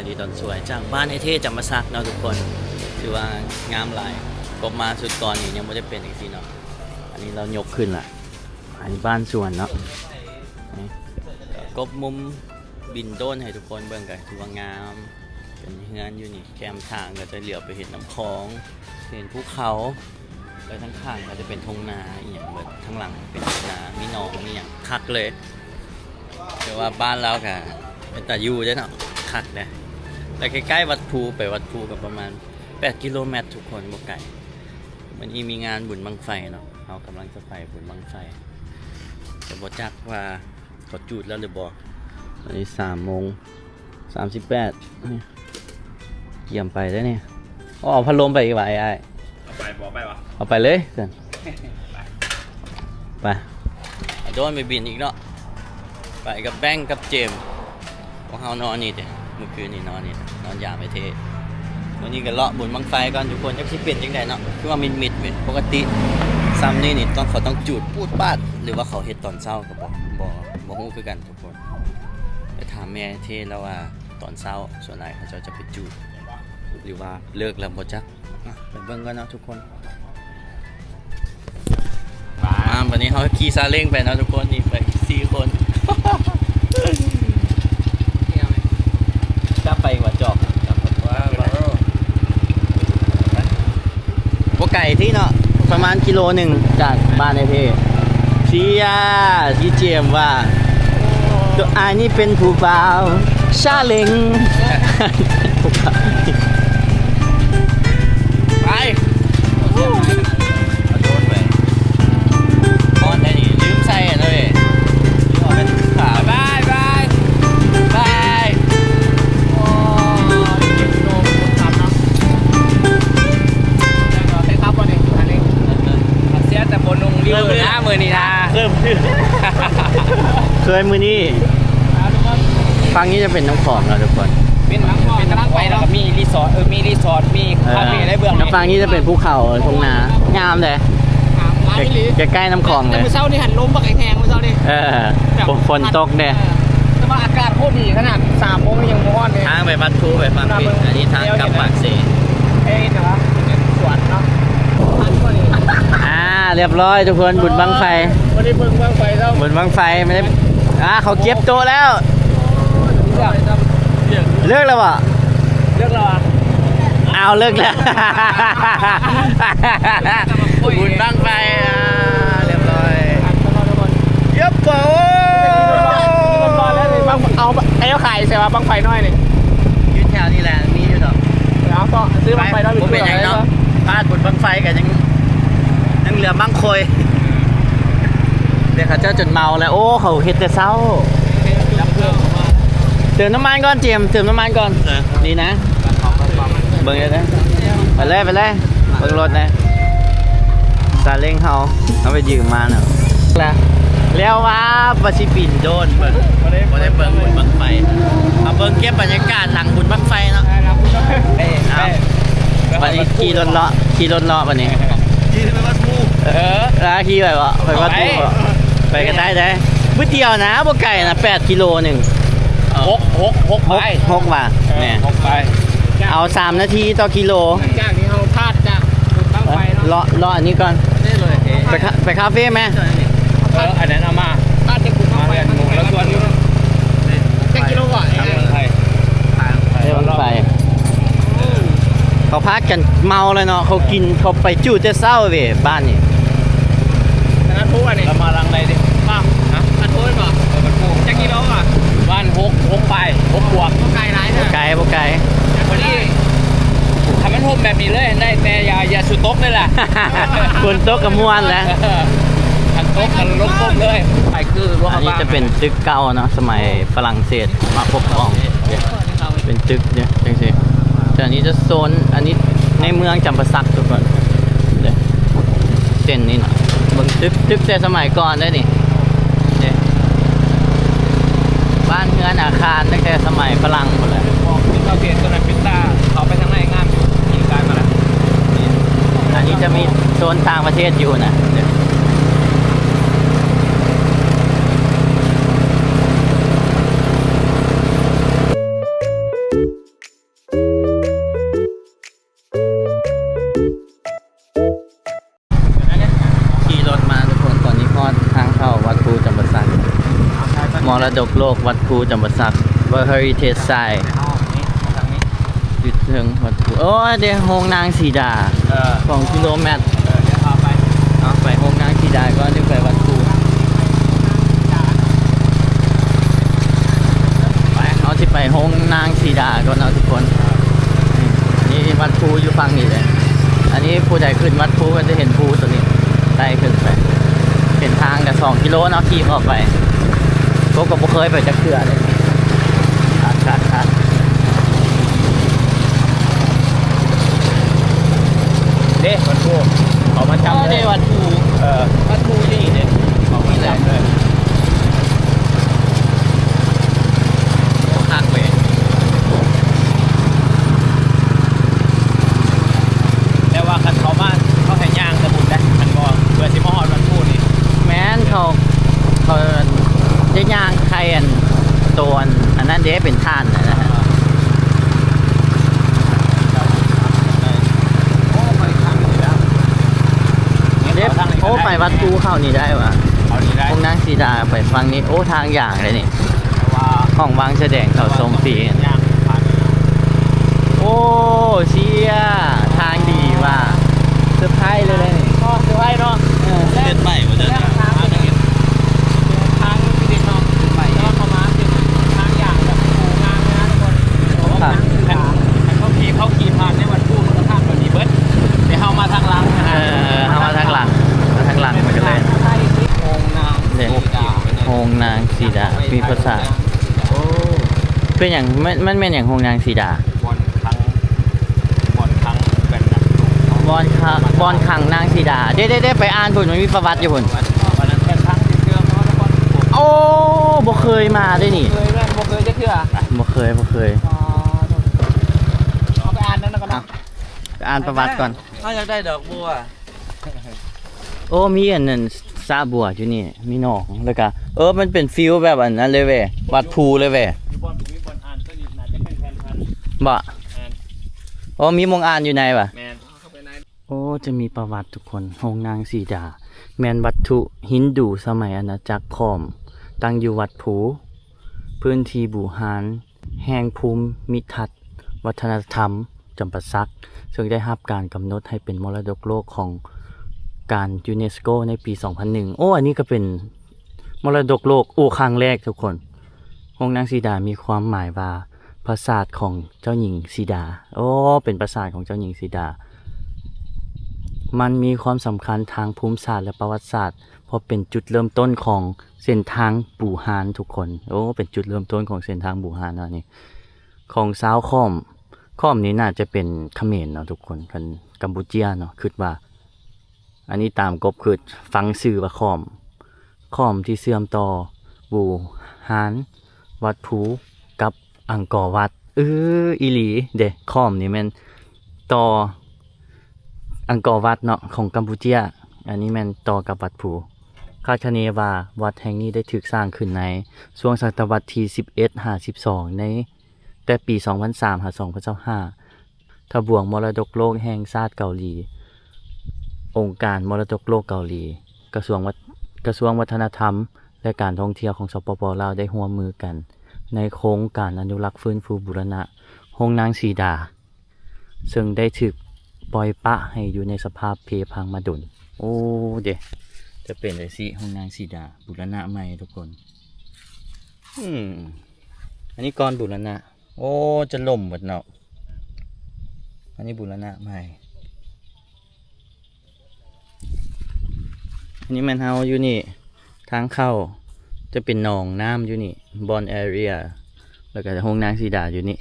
ายดีตอนสวยจากบ้านไอเท่จำมาซักเนาะทุกคนถือว่างามหลายกบมาสุดก่อนนี่ยังไม่ได้เป็นอีกทีเนาะอันนี้เรายกขึ้นละอันนี้บ้านสวนเนาะนี่กบมุมบินโดนให้ทุกคนเบิ่งกันถือว่างามเป็นเฮือนอยู่นี่แคมทางก็จะเหลียวไปเห็นน้ำคลองเห็นภูเขาแล้วทั้งข้างก็จะเป็นทงนาอีกอย่างเบิดทั้งหลังเป็นทงนามีหนองมีอย่างคักเลยแต่ว่าบ้านเราค่ะเป็นตาอยู่ด้วยเนาะคักเลยแต่ใกล้ๆวัดภูไปวัดภูกับประมาณ8 กิโลเมตรทุกคนบ่ไกลวันนี้มีงานบุญบังไฟเนาะเรากำลังจะไปบุญบังไฟแต่บ่จักว่าเขาจุดแล้วหรือบ่วันนี้3:38เยี่ยมไปได้เนี่ยเอาพัดลมไปอีกวะไอ้เอาไปบอกไปวะเอาไปเลยเพื่อนไปโดนไปบินอีกเนาะไปกับแบงค์กับเจมพวกเขานอนนี่เด้เมื่อคืนนี่นอนนี่นอนยามไปเทวันนี้ก็เลาะบุญบังไฟก่อนทุกคนจะคิดเป็นยังไงเนาะคือว่ามิดปกติซ้ำนี่ต้องเขาต้องจุดพูดปาดหรือว่าเขาเฮ็ดตอนเช้าก็บอกฮู้คือกันทุกคนไปถามแม่เทแล้วว่าตอนเช้าส่วนไหนเขาจะไปจุดหรือว่าเลิกแล้วบ่จักไปเบิ่งกันเนาะทุกคนวันนี้เขาขี่ซาเล้งไปนะทุกคนนี่ไป4 คนจะไปหัวจอกว่าไก่ที่เนาะประมาณ1 กิโลจากบ้านในเพเชียที่เจมว่าตัวอายนี่เป็นผู้บ่าวซาเล้งไปโดนไปก้อนได้ดิลืมใส่อ่ะเลยลืมเอาเป็นขาบายโอ้ยเก็บโนมทำเนาะแล้วก็ให้ครับวันนี้อันนี้เสียแต่บนนงริ้วนะมือนี่นะเคยมือนี่ฟังนี้จะเป็นน้ำขอมเราทุกคนเป็นกำลังไปแล้วก็มีรีสอร์ทมีคาเฟ่ได้เบื้องน้ำฟังนี้จะเป็นภูเขาทงนางามเลยใกล้น้ำคลองเลยเมื่อเช้านี่หันล้มบักไอ้แหงเมื่อเช้านี่ฝนตกเนี่ยแต่ว่าอากาศโคตรดีขนาด3 โมงยังร้อนเลยทางไปวัดภูไปฟังปิดอันนี้ทางกลับปากเสแต่ว่าสวนเนาะเรียบร้อยทุกคนบุญบังไฟวันนี้เพิ่งบังไฟแล้วบุญบังไฟไม่ได้เขาเก็บโตแล้วเลิกแล้ววะเอาเลิกแล้วบุญบังไฟเรียบร้อยยับเป๋าเอาไอ้ไข่ใช่ป่ะบังไฟน้อยนี่ยืดแถวนี่แหละมีอยู่ดอกแล้วก็ซื้อบังไฟน้อยผมเป็นอย่างเนาะพลาดบุญบังไฟกันยังเหลือบังคอยเดี๋ยวเขาเจ้าจนเมาแล้วโอ้เขาเฮ็ดแต่เศร้าเติมน้ำมันก่อนเจมเติมน้ำมันก่อนดีนะเบิ่งเลยนะไปเลยเบิ่งรถนะซาเล้งเขาไปยืมมาเนาะแล้วว่าปฏิปิ่นโดนเบิ่งได้เบิ่งบุญบังไฟเอาเบิ่งเก็บบรรยากาศหลังบุญบังไฟเนาะวันนี้ขี่รถเลาะวันนี้ขี่ไปวัดภูขี่ไปวะไปวัดภูไปกันได้มื้อเดียวนะบ่ไกลนะ8 กิโล6บาทเนี่ยเอา3 นาทีต่อกิโลจากนี้เอาพลาดจากบังไฟรออันนี้ก่อนไปคาเฟ่ไหมอันนั้นเอามาพลาดจะกุบังไฟแล้วส่วนนี้7 กิโลกว่าไปเขาพักกันเมาเลยเนาะเขากินเขาไปจู่แต่เศร้าเว้ยบ้านนี่นั่นพูดอันนี้เรามาลังไหนดิป้านั่นพูดป่ะมันพูด7 กิโลอ่ะบ้าน6ไป6 บวกไกลไรนะไกลวันนี้ทำมันห่มแบบนี้เลยได้แต่อย่าสุดตกเลยล่ะคุณโต๊ะกับม้วนแล้วทันโต๊ะกันล้มต้มเลยไปคืออันนี้จะเป็นตึกเก่าเนาะสมัยฝรั่งเศสมาปกครองเป็นตึกเนี่ยจังสิแต่อันนี้จะโซนอันนี้ในเมืองจำปาสักทุกคนเส้นนี้เนาะบางตึกแต่สมัยก่อนได้นี่บ้านเรือนอาคารตั้งแต่สมัยฝรั่งหมดเลยเราเปลี่ยนตัวนั้นพิต้าเขาไปทางไหนงามมีกายมาแล้วอันนี้จะมีโซนต่างประเทศอยู่นะ ดกโลกวัดภูจำปาสัก World Heritage Site อยู่ถึงวัดภูโอ้ยเดี๋ยวโฮงนางสีดา2 กิโลเมตรเดี๋ยวพาไป เอาไปโฮงนางสีดาก่อนถึงไปวัดภูไปเอาที่ไปโฮงนางสีดาก่อนเอาทุกคนนี่วัดภูอยู่ฝั่งนี้เลยอันนี้ผู้ใดขึ้นวัดภูก็จะเห็นภูตัวนี้ไต่ขึ้นไปเห็นทางแต่2 กิโลเนาะขี่ออกไปพวกก็บ่เคยไปจักเทื่อเลยคัดเด้วัดภูเขามาจำเลย วัดภู วัดภูนี่เด้เขามาจำเลยข้างเวแต่ว่าคันเขามาเขาให้ย่างสมุนได้มันก็เพื่อสิมาฮอดวัดภูนี่ แม้นเขาจะย่างใครตัวอันนั้นเด้เป็นท่านนะฮะเด้โอ้ไปวัดภูเข้านี่ได้วะ เอานี่ได้ พวกนางสีดาไปฟังนี้โอ้ทางอย่างเลยนี่ ว่า ห้องวางแสดงเขาทรงฟรี ย่างผ่าน โอ้เชียทางดีว่ะเซอร์ไพรส์เลยนี่ ก็สวยเนาะ เล่นใหม่หมดเลย ทางที่ดินเนาะใหม่แล้วเข้ามาเป็นทางอย่างแบบปูงามเลยนะทุกคนเขาขี่ผ่านในวัดปูมันก็ทางแบบนี้เบิดเดี๋ยวเข้ามาทางหลังนะ เข้ามาทางหลังมันก็เลย โองนาง เด่นโฮงนางสีดามีภาษาเป็นอย่างมันเป็นอย่างโฮงนางสีดา บอลครั้งเป็นนะ บอนขังนางสีดาได้ไปอ่านพุ่นมันมีประวัติอยู่พุ่น วันนั้นเป็นครั้งที่เชื่อมาแล้วก็ โอ้บ่เคยมาด้วยนี่ เคยแม่บ่เคยจะเชื่อ บ่เคยเอาไปอ่านนั่นแล้วกันเนาะ ไปอ่านประวัติก่อน ถ้าอยากได้ดอกบัว โอ้มีอันนั้นซาบัวอยู่นี่มีหนองแล้วก็มันเป็นฟิลแบบอันนั้นเลยเว้ยวัดภูเลยเว้ย มีบอลอ่านก็ดีน่าจะเป็นแฟนพัน บ่ อ่าน โอ้มีมงอ่านอยู่ในป่ะ แมนเข้าไปใน โอ้จะมีประวัติทุกคนโฮงนางสีดาแมนวัตถุฮินดูสมัยอาณาจักรขอมตั้งอยู่วัดภูพื้นที่บูฮานแห่งภูมิทัศน์วัฒนธรรมจำปาสักซึ่งได้รับการกำหนดให้เป็นมรดกโลกของการยูเนสโกในปี 2001 โอ้อันนี้ก็เป็นมรดกโลกครั้งแรกทุกคนโฮงนางสีดามีความหมายว่าปราสาทของเจ้าหญิงสีดาโอ้เป็นปราสาทของเจ้าหญิงสีดามันมีความสำคัญทางภูมิศาสตร์และประวัติศาสตร์เพราะเป็นจุดเริ่มต้นของเส้นทางบูฮานทุกคนโอ้เป็นจุดเริ่มต้นของเส้นทางบูฮานนี่ของซาวค่อมนี้น่าจะเป็นเขมรเนาะทุกคนกันกัมพูเชียเนาะคิดว่าอันนี้ตามกบคือฟังชื่อว่าค่อมที่เชื่อมต่อบูฮานวัดภูกับอังกอร์วัดอีหลีเด้ค่อมนี่แม่นต่ออังกอร์วัดเนาะของกัมพูเชียอันนี้แม่นต่อกับวัดภูคาดคะเนว่าวัดแห่งนี้ได้ถูกสร้างขึ้นในช่วงศตวรรษที่11-12ในแต่ปี 2003 หา 2025ทบวงมรดกโลกแห่งชาติเกาหลีองค์การมรดกโลกเกาหลีกระทรวงวัฒนธรรมและการท่องเที่ยวของสปป.ลาวได้ร่วมมือกันในโครงการอนุรักษ์ฟื้นฟูบูรณะโฮงนางสีดาซึ่งได้ถูกปล่อยปะให้อยู่ในสภาพเพพังมาดนโอ้เด้จะเป็นเลยสิโฮงนางสีดาบูรณะใหม่ทุกคนอันนี้ก่อนบูรณะโอ้จะล่มหมดเนาะอันนี้บูรณะใหม่อันนี้มันเฮาอยู่นี่ทางเข้าจะเป็นหนองน้ำอยู่นี่บอนแอเรียแล้วก็โฮงนางสีดาอยู่นี่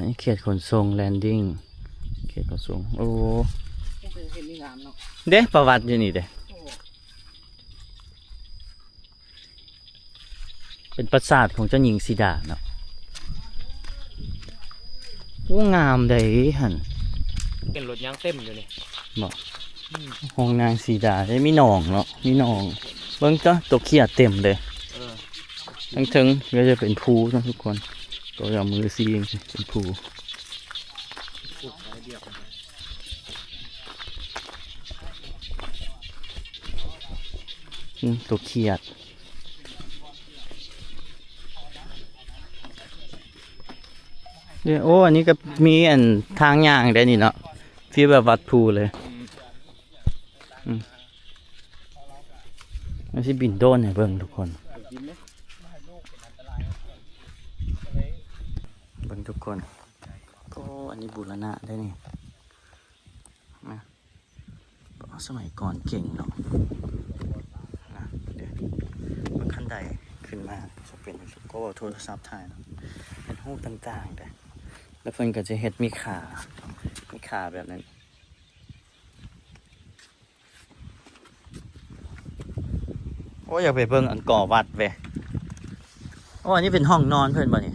นี่เขตขนส่งแลนดิ้งเขตขนส่งโอ้เด้ประวัติอยู่นี่เด้เป็นปราสาทของเจ้าหญิงสีดาเนาะโอ้งามได้หัน เป็นรถยางเต็มอยู่นี่ บอกห้องนางสีดาได้มีหนองเนาะมีหนองเบิ่งจ้ะตัวเขียดเต็มเลยทั้งถึงก็จะเป็นภูนะทุกคนตัวอย่างมือซีเองเป็นภูตัวเขียด เดี๋ยวโอ้อันนี้ก็มีอันทางย่างได้นี่เนาะฟีลแบบวัดภูเลยมันสิบินโดนให้เบิ่งทุกคนเบิ่งทุกคนโอ้อันนี้บูรณะได้นี่นะสมัยก่อนเก่งเนาะนะเดี๋ยวมันขั้นใดขึ้นมาจะเป็นก็โทรศัพท์ถ่ายเนาะเป็นรูปต่างๆได้แล้วเพิ่นก็จะเฮ็ดมีขาแบบนั้นโอ้อยากไปเบิ่งอันก่อวัดเว้ยโอ้อันนี้เป็นห้องนอนเพิ่นบ่นี่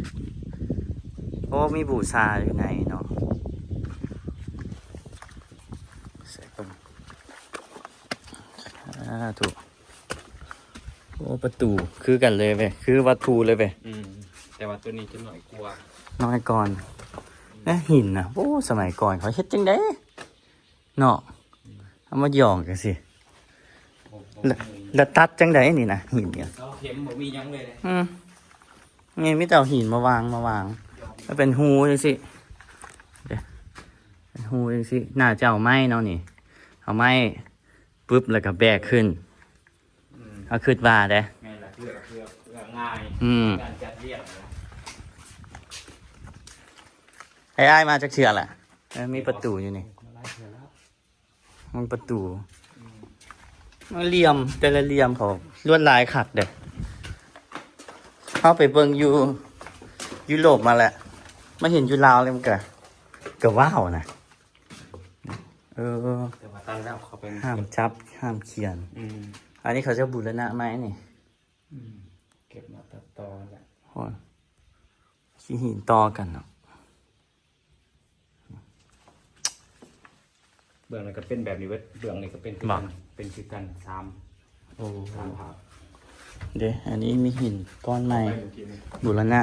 โอ้มีบูชาอยู่ในเนาะใส่เบิ่งถูกโอ้ประตูคือกันเลยเว้ยคือวัดภูเลยเว้ย แต่ว่าตัวนี้จะหน่อยกลัว น้อยก่อนนะหินนะโอ้สมัยก่อนเขาเฮ็ดจังได๋เนาะเอามาหย่องกันสิแล้วตัดจังได๋นี่นะหินเนี่ย เสาเข็มบ่มีหยังเลย ไงมีแต่เอาหินมาวางแล้วเป็นหูจังสิเดี๋ยวเป็นหูจังสิน่าจะเอาไม้เนาะนี่เอาไม้ปุ๊บแล้วก็แบกขึ้นเอาขึ้นว่าเด้ แม่นล่ะเพื่อง่ายการจัดเรียบ ไอ้มาจากเชือกแหละมีประตูอยู่นี่มันประตูมันเหลี่ยมแต่ละเหลี่ยมเขาลวดลายขัดเด็ดเข้าไปเบิ่งอยู่ยุโรปมาแหละมาเห็นอยู่ลาวเลยมันก็ว้าวนะแต่ว่าตั้งแล้วเขาเป็น ห้ามจับห้ามเขียนอันนี้เขาจะบูรณะไหมนี่เก็บมาตัดต่อแหละ โอ้ยขี้หินต่อกันเนาะ เบื้องนี้ก็เป็นแบบนี้เว้ยเบื้องนี้ก็เป็นคือกัน3ภาพ เดี๋ยวอันนี้มีหินก้อนใหม่บูรณะ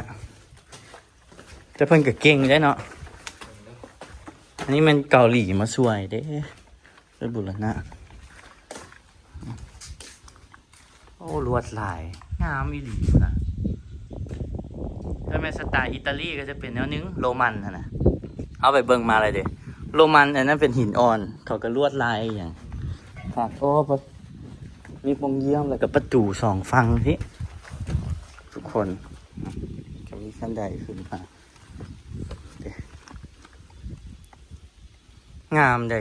แต่เพิ่นก็เก่งได้เนาะอันนี้มันเกาหลีมาช่วยเด้เป็นบูรณะโอ้ลวดลายงามอีหลีนะถ้าเป็นสไตล์อิตาลีก็จะเป็นแนวนึงโรมันนะเอาไปเบิ่งมาเลยเด้โรมันอันนั้นเป็นหินอ่อนเขาก็ลวดลายอย่างครับโอ้มีปงเยี่ยมแล้วก็ประตู2ฝั่งที่ทุกคนจะมีขั้นใดขึ้นมางามใด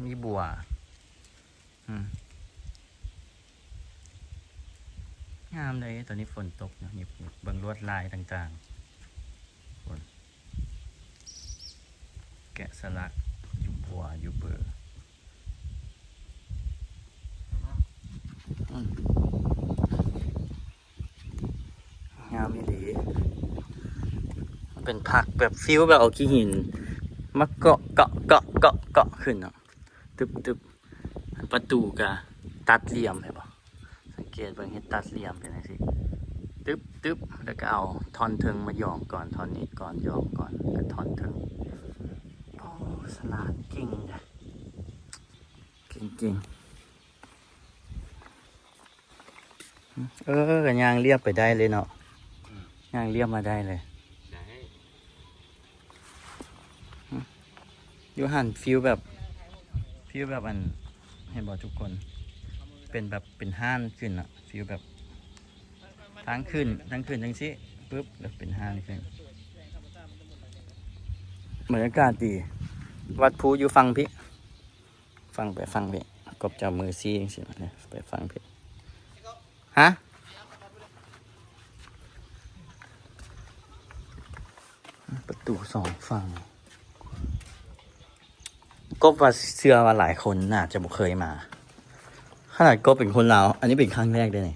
มีบัวงามใดตอนนี้ฝนตกนะนี่เบิ่งลวดลายต่างๆฝนแกะสลักอยู่บัวอยู่เบอร์งามอีหลีมันเป็นผักแบบฟิวแบบเอาขี้หินมาเกาะขึ้นเนาะตึบประตูกะตัดเหลี่ยมเห็นป่ะสังเกตเบิ่งเห็นตัดเหลี่ยมเป็นไงสิตึบแล้วก็เอาท่อนเทิงมาหย่องก่อนท่อนนี้ก่อนหย่องก่อนก็ท่อนเทิงโอ้สลาดเก่งจ้ะเก่งกันย่างเรียบไปได้เลยเนาะย่างเรียบมาได้เลยยูหันฟิลแบบอันให้บอกทุกคนเป็นแบบเป็นห้านขึ้นอะฟิลแบบทั้งขึ้นจังสิปุ๊บแล้วเป็นห้านขึ้นบรรยากาศดีวัดภูอยู่ฟังพี่ฟังไปกบจับมือซีสิเนี่ยไปฟังพี่ฮะประตู2ฝั่งก็ว่าเชื่อว่าหลายคนน่าจะบ่เคยมาขนาดก็เป็นคนลาวอันนี้เป็นครั้งแรกด้วยนี่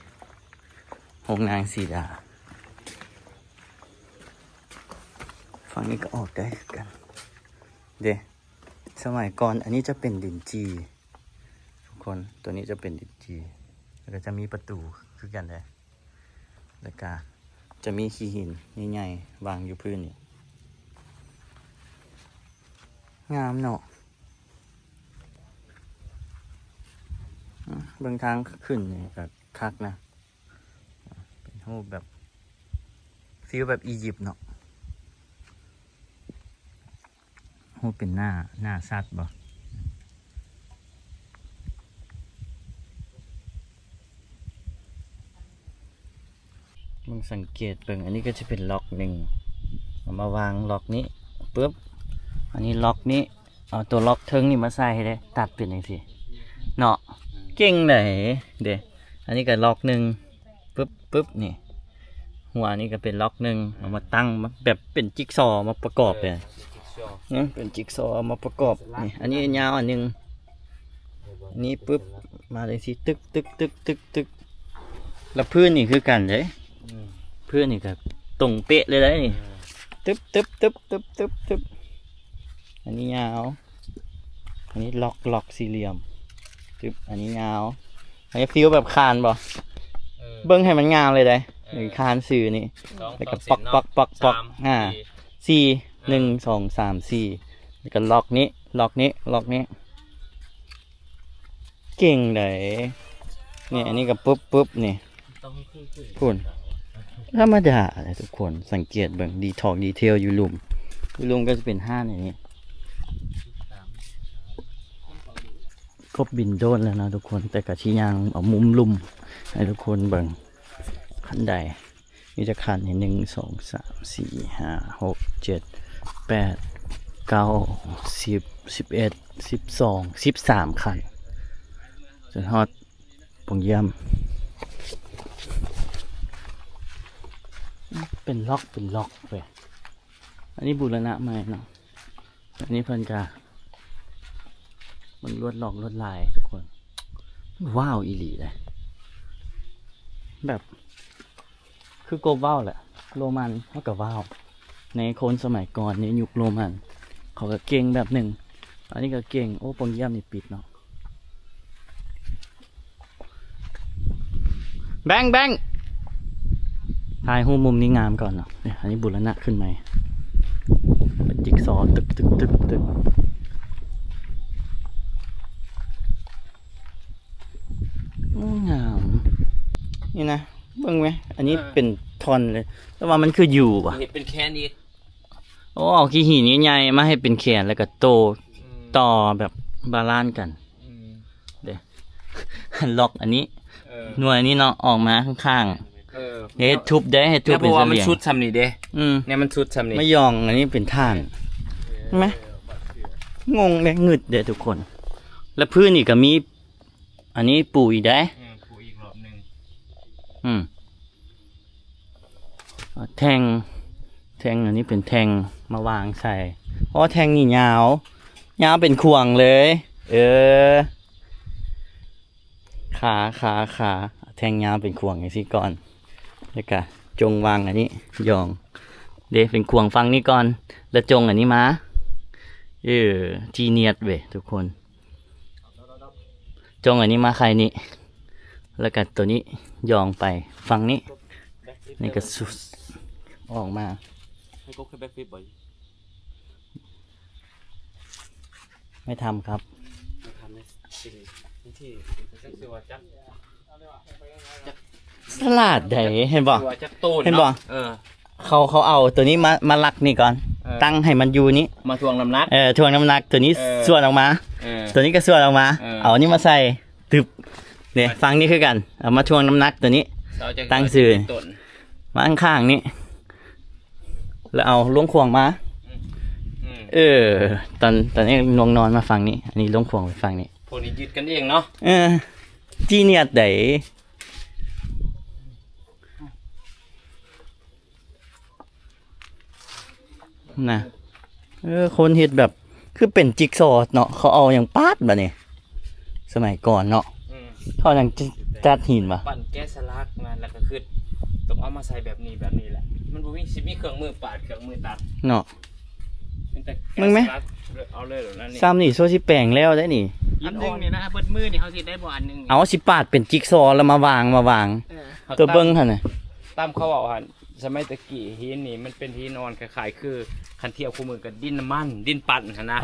หงนางสีดาฝั่งนี้ก็ออกได้กันเดี๋ยวสมัยก่อนอันนี้จะเป็นดินจีทุกคนตัวนี้จะเป็นดินจีแล้วก็จะมีประตูคือกันเลยแล้วก็จะมีขี้หินใหญ่ๆวางอยู่พื้นนี่งามเนาะเบื้องทางขึ้นนี่ก็คักนะเป็นรูปแบบ ฟีลแบบอียิปต์เนาะโหเป็นหน้าสัตว์บ่มึงสังเกตเบิ่งอันนี้ก็จะเป็นล็อกหนึ่งเอามาวางล็อกนี้ปุ๊บอันนี้ล็อกนี้เอาตัวล็อกเทิงนี่มาใส่ให้ได้ตัดเป็นอย่างสิเนาะเก่งไหนเด้อันนี้ก็ล็อกหนึ่งปุ๊บนี่หัวนี่ก็เป็นล็อกหนึ่งเอามาตั้งแบบเป็นจิ๊กซอว์มาประกอบเลยนะเป็นจิ๊กซอว์มาประกอบนี่อันนี้ยาวอันหนึ่งอันนี้ปุ๊บมาเลยสิตึกแล้วพื้นนี่คือกันเลยพื้นนี่ก็ตรงเป๊ะเลยได้นี่ตึ๊บอันนี้ยาวอันนี้ล็อกสี่เหลี่ยมตึ๊บอันนี้ยาวอันนี้ฟิวแบบคานบ่เบิ้งให้มันงามเลยได้หนึ่งคานสื่อนี่แล้วก็ปอก4 1 2 3 4แล้วก็ล็อกนี้เก่งเลยนี่อันนี้ก็ปุ๊บนี่พูนธรรมดาเลยทุกคนสังเกตเบิ่งดีเทลอยู่ลุมก็จะเป็นห้าอย่างนี้ครบบินโดนแล้วนะทุกคนแต่กะชี้ยางเอามุมลุ่มให้ทุกคนเบิ่งขันใดมีจะขัน1 2 3 4 5 6 7 8 9 10 11 12 13ขันจนฮอดปงเยี่ยมเป็นล็อกไปอันนี้บูรณะใหม่เนาะอันนี้เพิ่นกะมันลวดลายทุกคนว้าวอีหลีเลยแบบคือโกว้าวแหละโรมันเท่ากับว้าวในคนสมัยก่อนในยุคโรมันเขาก็เก่งแบบหนึ่งอันนี้ก็เก่งโอ้ปงเยี่ยมนี่ปิดเนาะแบงถ่ายหูมุมนี้งามก่อนเนาะเนี่ยอันนี้บูรณะขึ้นไหมเป็นจิ๊กซอว์ตึกงามนี่นะเบิ่งไหมอันนี้เป็นทอนเลยแต่ว่ามันคืออยู่ป่ะเป็นแค่นี้โอ้เอาขี้หินใหญ่ๆมาให้เป็นแขนแล้วก็โตต่อแบบบาลานซ์กันเดี๋ยวล็อกอันนี้หน่วยนี้เนาะออกมาข้างๆเฮ็ดทุบได้ให้ทุบเป็นเสลี่ยงมันชุดซ้ำนี่เด้เนี่ยมันชุดซ้ำนี่ไม่ยองอันนี้เป็นท่านใช่ไหมงงเลยงึดเดี๋ยวทุกคนแล้วพื้นนี่ก็มีอันนี้ปูอีกได้ปูอีกรอบนึงแทงอันนี้เป็นแทงมาวางใส่เพราะแทงนี่ยาวเป็นควงเลยขาแทงยาวเป็นควงอย่างนี้ก่อนแล้วก็จงวางอันนี้ยองเดี๋ยวเป็นควงฟังนี้ก่อนแล้วจงอันนี้มาจีเนียดเว้ยทุกคนจงอันนี้มาใครนี่แล้วก็ตัวนี้ยองไปฟังนี้นี่ก็สุดออกมาไม่ทำครับสลัดใดเห็นบ่เขาเอาตัวนี้มาลักนี่ก่อนตั้งให้มันอยู่นี้มาทวงน้ำหนักทวงน้ำหนักตัวนี้ส่วนออกมาตัวนี้ก็ส่วนออกมาเอาอันนี้มาใส่ตึบเนี่ยฟังนี่คือกันเอามาทวงน้ำหนักตัวนี้ตั้งสื่อมาข้างๆนี้แล้วเอาล้วงควงมาตอนนี้ลงนอนมาฟังนี้อันนี้ล้วงควงไปฟังนี้พวกนี้ยึดกันเองเนาะจีเนียดไดนะคนเฮ็ดแบบคือเป็นจิ๊กซอว์เนาะเขาเอาอย่างปาดแบบนี้สมัยก่อนเนาะเขาอย่างจัดหินมาปั่นแก๊สลักมาแล้วก็คือต้องเอามาใส่แบบนี้แหละมันบ่มีเครื่องมือปาดเครื่องมือตัดเนาะมึงไหมเอาเลยเหรอนั่นนี่ซ้ำนี่โซสิแปลงแล้วได้นี่อันนึงนี่นะเบิดมือนี่เขาสิได้บ่อันนึงเอาสิปาดเป็นจิ๊กซอว์แล้วมาวางตัวเบิ้งหั่นน่ะตามเขาบอกหั่นสมัยตะกี้หินนี่มันเป็นหินนอนคล้ายๆคือคันเทียบคู่มือกับดินน้ำมันดินปั่นนะ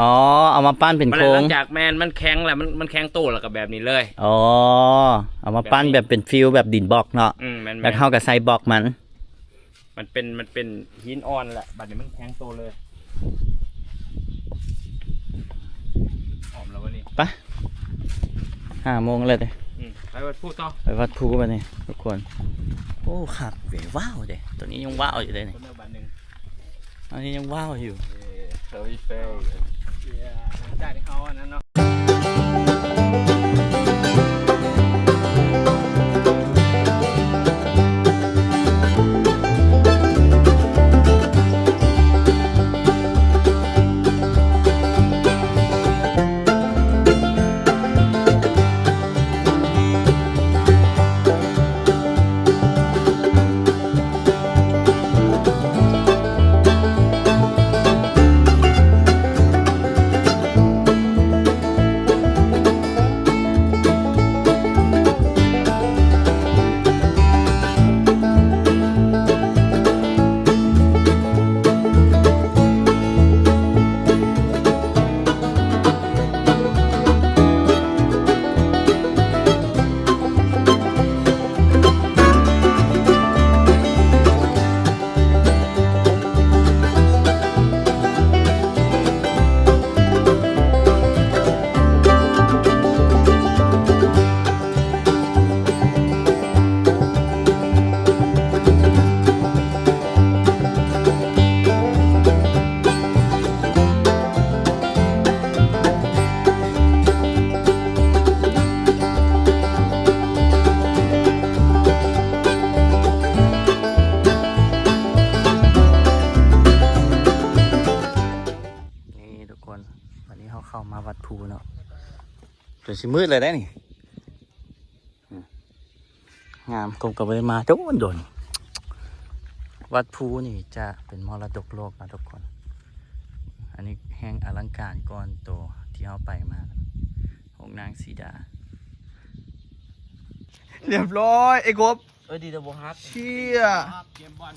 เอามาปั้นเป็นโครงจากแมนมันแข็งแหละมันแข็งโตแล้วก็แบบนี้เลยเอามาปั้นแบบเป็นฟิลแบบดินบล็อกเนาะแล้วเข้ากับใส่บล็อกมัน มันเป็นหินอ่อนแหละบัดนี้มันแข็งโตเลยหอมแล้ววันนี้ ไป5 โมงเลยเด้ ไปวัดพูดต่อ ไปวัดภูไปนี่ทุกคนโอ้ขับเวว้าวเด้ตัวนี้ยังว้าวอยู่เลยนี่ คนเดียวบัดหนึ่ง อันนี้ยังว้าวอยู่ เฮ้ยเฟ้ยได้ที่เขาอันนั้นเนาะนี่ทุกคนวันนี้เขาเข้ามาวัดภูเนาะจนสิมืดเลยได้นี่งามกลมกับเลยมาโจนโดนวัดภูนี่จะเป็นมรดกโลกนะทุกคน อันนี้แห่งอลังการก้อนโตที่เขาไปมาของนางสีดา เรียบร้อยไอ้กบ ดีแต่บ่ฮัก เชี่ย เกมบอล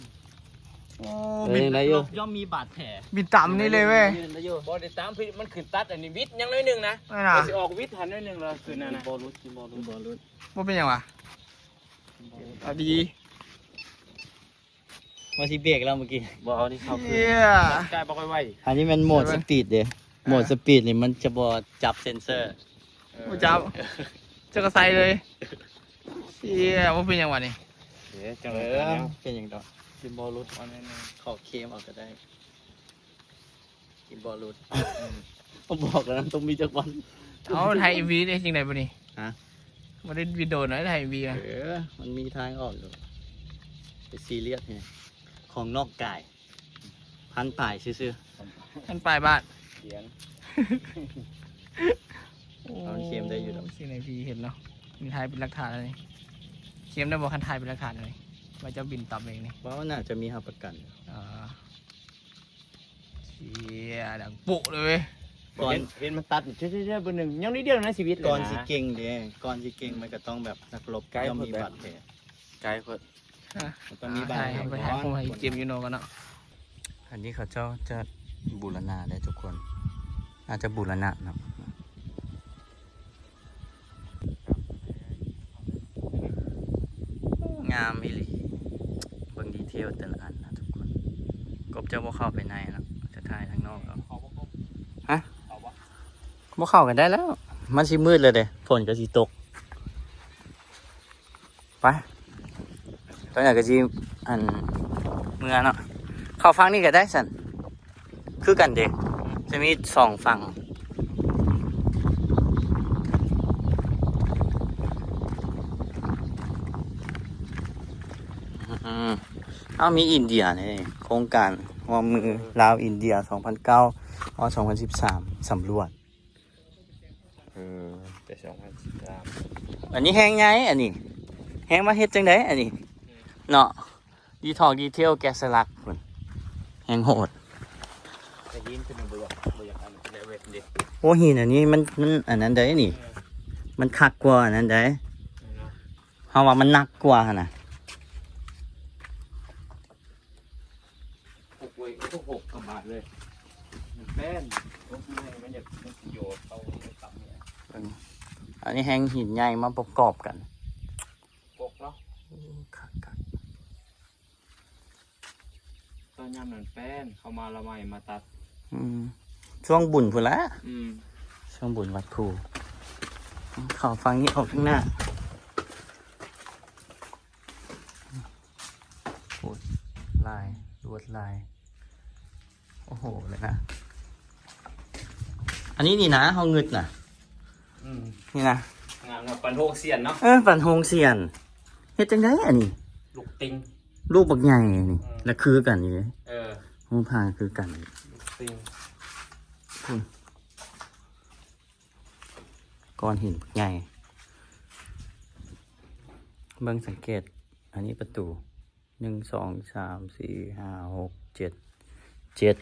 โอ้ บิ บิ น น ได้อยู่ ย่อมมีบาดแผล บินต่ำนี่เลยเว้ย ได้อยู่ บอลได้ตามพี่มันขึ้นตัดอันนี้วิทย์ยังน้อยหนึ่งนะ ไม่น่ะ สิออกวิทย์หันน้อยหนึ่งเลยคืนนั้นนะ บอลรุดบอลรุดบอลรุด ว่าเป็นยังวะเอาดี มาสิเบรกแล้วเมื่อกี้บอลนี่เข้า เชี่ย กายบอกไว้ อันนี้มันโหมดสปีดเด้โหมดสปีดนี่มันจะบอจับเซนเซอร์ กูจับเจ้ากระไซเลยเชี่ยว่าเป็นยังวะนี่ เดี๋ยวจัง เอ เลย อ แล้ว เป็นอย่างดอกกินบอลรุดเอาแน่ๆขอเคมออกก็ได้กินบอลรุดผมบอกแล้วนะต้องมีจักวัน เอาไทยวีได้จริงไหนปะนี่ ฮะ มาได้วิดีโอหน่อยไทยวีนะ มันมีทางออกอยู่ไปซีเรียสไงของนอกกาย พันป่ายซื่อ ท่านปลายบ้าน เขียน เอาเค็มได้อยู่ดอก สิ่งไหนพีเห็นเนาะมีไทยเป็นหลักฐานอะไรเค็มได้บอกคันไทยเป็นหลักฐานอะไรว่าจะบินต่ำเองนี่ ๆเพราะว่าน่าจะมีหับประกัน อ่าเชี่ยดังปุเลยเว้ย ก่อน เห็นมันตัดเช่ๆเบอร์หนึ่งยังนิดเดียวนะชีวิตเลย ก่อนสิ นะ เก่งเด้ก่อนสิเก่งมันก็ต้องแบบนักรบ ไกล ย่อมมี หมดเลย บาดแผล ไกลคน มันต้องมีบาด ไทย แผล ไปไทยคงให้เกมยูโนกันเนาะ อันนี้เขาเจ้าจะบูรณาได้ทุกคน อาจจะบูรณะเนาะงามอีหลีเบิ่งดีเทลแต่ละอันนะทุกคนกบจะบ่เข้าไปในเนาะจะถ่ายทางนอกเอา เขาบอก ฮะ เขาบอก บ่เข้ากันได้แล้ว มันสิมืดเลยเด้ฝนก็สิตก ไปตอนนี้ก็สิอันเมื่อเนาะเข้าฟังนี่ก็ได้สันคือกันเด้จะมีสองฝั่งเอามีอินเดียนี่โครงการวางมือลาวอินเดีย 2009 2013 สำรวจ แต่2013 อันนี้แห้งไงอันนี้แห้งมาเฮ็ดจังไดอันนี้เนาะดีทอกดีเทลแกะสลักพุ่นแห้งโหด แต่ยินเป็นเบื่ออันในเวทดิ โอ้หินอันนี้มันอันนั้นได้นี่ มันคักกว่าอันนั้นได้เฮาว่ามันหนักกว่าหั่นน่ะ หกเว้ยก็หกกระบาดเลยมันแป้นรถมันอยากมันโยดเขาต่ำเนี่ย อันนี้แห้งหินใหญ่มาประกอบกัน ปกเนาะ คัก อนยามนั้นแป้นเขามาละใหม่มาตัด ช่วงบุญพุ่นละ อืม ช่วงบุญวัดภูขอฟังนี้ออกข้างหน้าโอ้ยลายลวดลาย โอ้โหเลยนะ อันนี้นี่นะเฮาเงึดน่ะ อืม นี่นะ งานแบบปันโฮกเสียนเนาะ ปันโฮงเสียนเฮ็ดจังไดอันนี้ ลูกติง รูปบักใหญ่นี่ แล้วคือกันนี่เลย เออ รูปพางคือกัน ลูกติง ก้อนหินบักใหญ่เบิ่งสังเกต อันนี้ประตู 1 2 3 4 5 6 7 7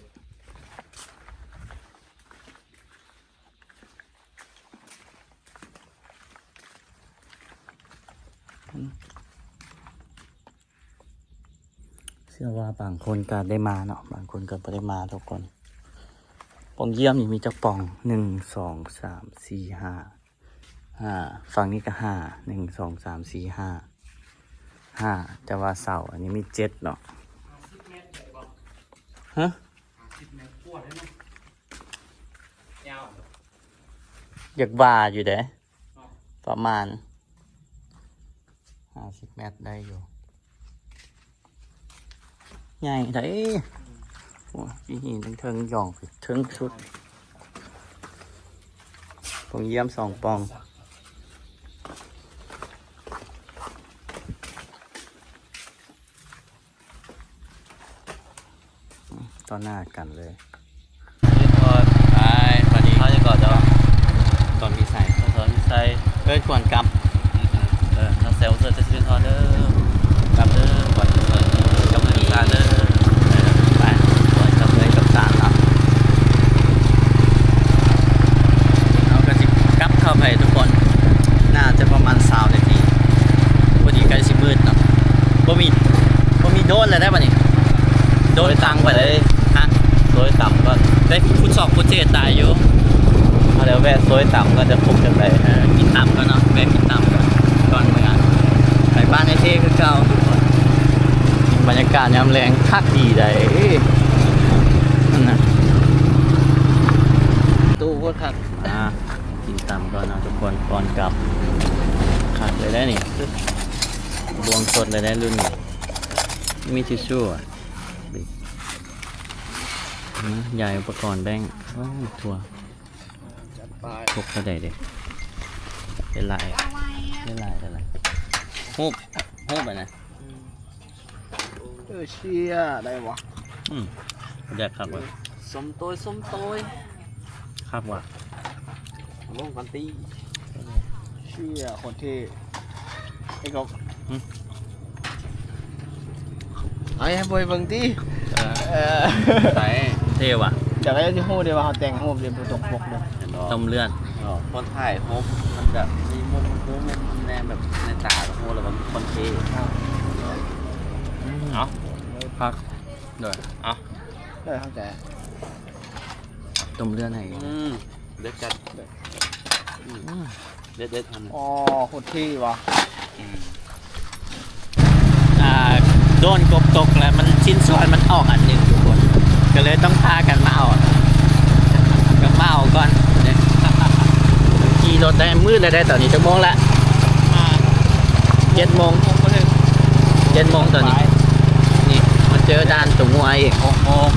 เชื่อว่าบางคนก็ได้มาเนาะบางคนก็ไม่ได้มาทุกคนปองเยี่ยมนี่มีเจ้าปอง1 2 3 4 5ฝั่งนี้ก็5 1 2 3 4 5แต่ว่าเสาอันนี้มี7เนาะฮะ 10 เมตรกว่าได้เนาะยาว อยากว่าอยู่เด้ประมาณ50 เมตรได้อยู่ใหญ่ได้โอ้ยพี่หินทั้งเทิงหย่องเทิงสุดปองเยี่ยม2 ปองต่อหน้ากันเลยไปวันนี้เขาจะก่อนตอนมีใส่ตอนมีใส่ควรกลับถ้าเซลจะซื้อทอเดอร์กลับเดอร์ก่อนกลับเงินซาเดอร์ไปก่อนกลับเงินกับซาครับ เอากระสิกลับเข้าไปทุกคน น่าจะประมาณ20 นาทีพอดีใกล้สิมืดเนาะบ่มีโดนเลยได้ป่ะนี่โดนตังไปเลยฮะโดยต่ำก็ได้ฟุตซอกฟุตเจตายอยู่เอาเดี๋ยวแวะโดยต่ำก็จะพุกกันไปกินต่ำก็เนาะแวะกินต่ำก่อนเมื่อไปบ้านไอเท่คือเก่าบรรยากาศยามแรงคักดีได้นั่นนะตู้ก็คักกินต่ำก่อนเนาะทุกคนก่อนกลับคักเลยได้นี่บวงสดเลยได้รุ่นนี้มีทิชชู่ใหญ่อุปกรณ์แบงค์ทัวร์พกกระไดเด็กเป็นลายฮูบไปนะ เชี่ยได้วะ แดกครับว่ะ สมโตย ครับว่ะ ลงกันตีเชี่ยคนที่ไอ้กบไอ้บอยเบิ่งตี ใส่เท่ว่ะ อยากให้ที่ฮู้เดี๋ยวว่าเขาแต่งฮู้เดี๋ยวตกปกเลย ต้มเลือด คนถ่ายโฮปมันแบบมีมุมโค้งในแนวแบบในตาโฮแล้วมันคนเท่ เอา พักเดี๋ยว เอา ได้เข้าใจ ต้มเลือดไหน เด็ดจัดเด็ดทำ อ๋อคนที่วะ โดนกบตกแล้วมันชิ้นส่วนมันออกอันหนึ่งทุกคนก็เลยต้องพากันมาเอาก่อนเนี่ยขี่รถได้มืดเลยได้ตอนนี้จะโมงละ7 โมง7 โมงตอนนี้นี่มาเจอด่านตุงหัวอีก6 โมง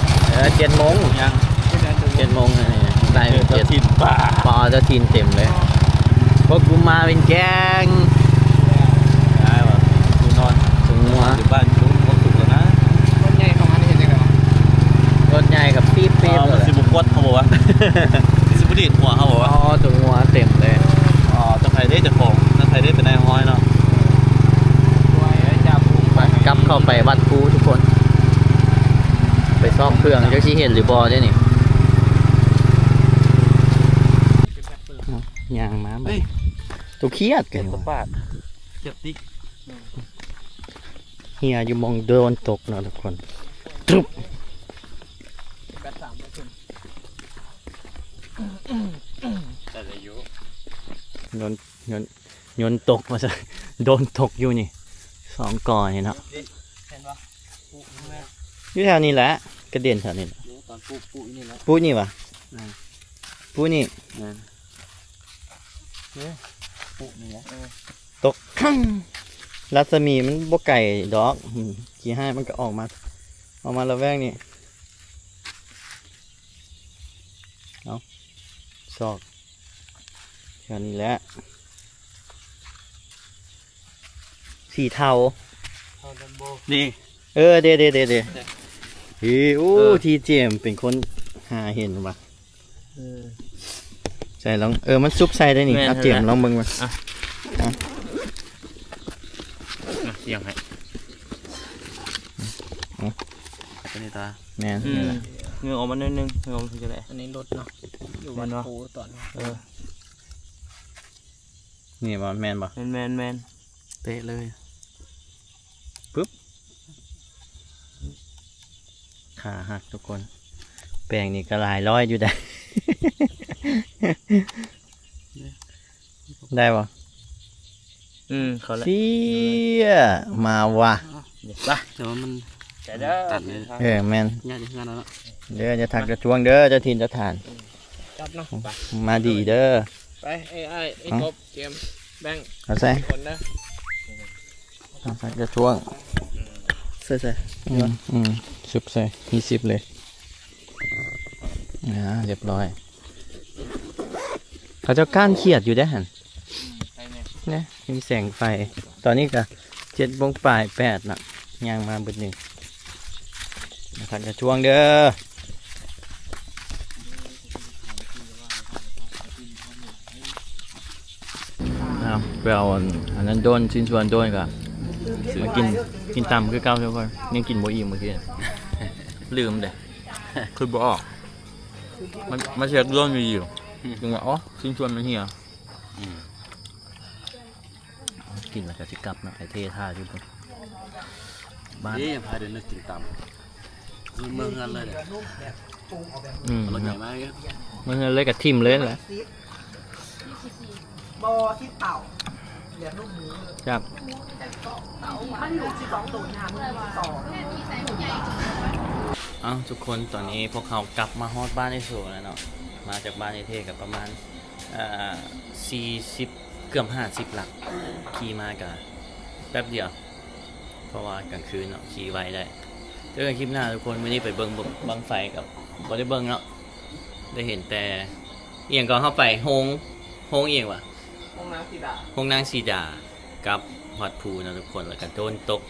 7 โมงยัง7 โมงได้เจ็ดทินป่าปอจะทินเต็มเลยพวกกูมาเป็นแกงได้ป่ะกูนอนตุงหัว อยู่บ้านชุ้งก็สุกแล้วนะ รถใหญ่ของมันเห็นยังไงวะ รถใหญ่กับปี๊บ มันสิบุกวดเขาบอกว่าสิบุดีดหัวเขาบอกว่า อ๋อตุงหัวเต็มเลย อ๋อจะใครได้จะของถ้าใครได้เป็นนายห้อยเนาะ ด้วยไอ้จับ กลับเข้าไปวัดกูทุกคน ไปซ่อมเครื่องเจ้าชี้เห็นหรือบอได้นี่ยางม้าตัวเครียดกัน ตัวปาดเจ็บติ๊ก เฮียอยู่มองโดนตกเนาะทุกคนตรุบ กัด3ขึ้น แต่อายุ ยนตกมาซะโดนตกอยู่นี่2 ก่อนี่เนาะ เห็นปะปุ๊บแม่ อยู่แถวนี้แหละกระเด็นแถวนี้ ตอนปุ๊นี่แล้ว ปูนี่วะปูนี่ ปุ๊นี่แล้ว ตก รัศมีมันบ่ไก่ดอกขี่ให้มันก็ออกมาละแวกนี่เอาซอกแค่นี้แหละสีเทา นี่ เเดี๋ยวโอ้ทีเจมเป็นคนหาเห็นปะใส่ลองมันซุปใส่ได้นี่เอาเจมลองเบิ่งมา เสียงให้ เป็นตา แม่น เงือออกมาหน่อยนึงเงือออกมาจะได้ อันนี้รถเนาะอยู่วัดโพตอน นี่บ่แม่นบ่ แมน เป๊ะเลย ขาหักทุกคน แปลงนี่ก็หลายร้อยอยู่ได้ ได้บ่ เขาละ เสียมาว่ะ ไป แต่ว่ามัน แต่เด้อ ตัดเลย แม่น งานงานแล้ว เด้อจะทักจะทวงเด้อจะทินจะทาน จับเนาะไป มาดีเด้อ ไปไอ้กบเจมแบงค์ เอาใส่ คนนะ เอาใส่จะทวงใส่ซุปใส่มีซิปเลยเรียบร้อย เขาจะก้านเขียดอยู่ได้อหันเนี่ยมีแสงไฟ ตอนนี้ก็7:08น่ะย่างมาเบิดหนึ่งนะครับจะช่วงเด้อเอาไปเอาอันนั้นโดนชิ้นส่วนโดนก่อนมากินตำคือเก้าทุกคนยังกินโมอิ่มเมื่อกี้ ลืมเลยคือบ่ออกมันเช็คร่นอยู่จึงว่าอ๋อชิ้นส่วนมันเหี่ยกินแล้วก็สิกลับนะไอเทท่าอยู่บนบ้าน นี่พาเดินนึกกินตำเมืองงานเลย รถใหญ่มากเลย มันเลยกับทิมเลยแหละ บอที่เต่าเรียกลูกหมู ครับ มันอยู่ที่2ตัวนะมึงต่อ ทุกคนตอนนี้พวกเขากลับมาฮอดบ้านไอโซแล้วเนาะมาจากบ้านไอเทกับประมาณ40เกือบ50หลักขี่มากันแป๊บเดียวเพราะว่ากลางคืนเนาะขี่ไวได้เจอกันคลิปหน้าทุกคนวันนี้ไปเบิ่งบังไฟกับบ่ได้เบิ่งเนาะได้เห็นแต่เอียงก่อนเข้าไปโฮงเอียงวะ ห้องน้ำสีดา ห้องนางสีดากับฮอดภูนะทุกคนแล้วกันโดนตก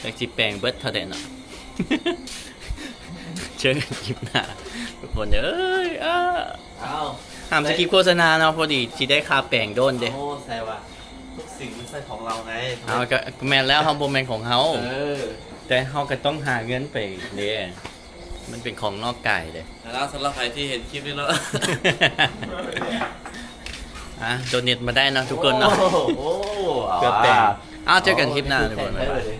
จากจิแปลงเบิดเท่าใดเนาะ เจอกันคลิปหน้าทุกคนเด้อห้ามสกิปโฆษณาเนาะพอดีที่ได้ค่าแปลงโดนเด้ โอ้ใส่ว่ะทุกสิ่งมันใส่ของเราไง เอาก็แม่นแล้วเฮาบ่แม่นของเฮา เออ แต่เฮาก็ต้องหาเงินไปเด้มันเป็นของนอกกายเด้ แล้วสำหรับใครที่เห็นคลิปนี้แล้ว โดเนทมาได้เนาะทุกคนเนาะ โอ้ เพื่อแปลงเจอกันคลิปหน้าทุกคนบ๊ายบาย เลย